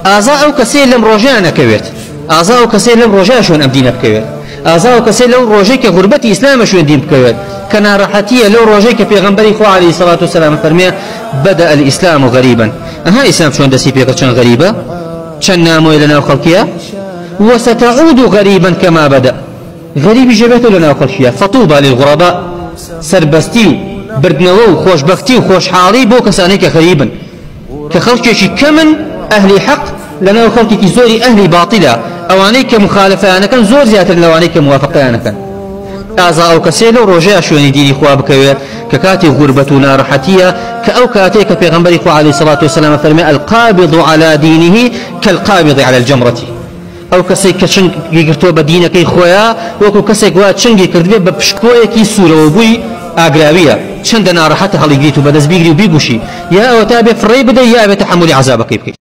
ئازا ئەو کەسەی لەم ڕۆژەیە نەکەوێت ئازا ئەو کەسەی لەم ڕۆژەیە شوێن ئەم دینە بکەوێت ئازا ئەو کەسەی لەو ڕۆژەی کە غوربەتی ئیسلامە شوێن دین بکەوێت کە ناڕەحەتیە لەو ڕۆژەی کە پێغەمبەری خوا عەلەیهی سەڵات وسەلام فەرمێ بدأ الإسلام غريبا ئەها ئیسلام چۆن دەستی پێکرد چەند غەریبە چەند نامۆی لەناو خەڵکیە وستعود غريبا كما بدأ غريب جبهته لنا خلشية فطوبى للغرباء سربستي بردنوو خوشبختي وخوشحالي بو كسانيك غريبا كخلشي كمن أهل حق لنا خلقك زوري أهل باطلة أوانيك مخالفة أنا كان زور زيادة لوانيك موافقة أنا كان أعزاء كسيلو رجاء شوني ديني خوابك ككاتي غربتنا رحتية كأو كاتيك في غنبري خو عليه الصلاة والسلام فرمي القابض على دينه كالقابض على الجمرة أو كسي كشنگ يقرتوا بدينك خويا وكو كسي قوات شنگ يقرتوا ببشكوية كي سورة وبوي أقراوية شندنا راحتها اللي جيتوا بدز بيجري وبيقوشي يا أو تابع فري بدأ يا أبي تحمل عذابك يبكي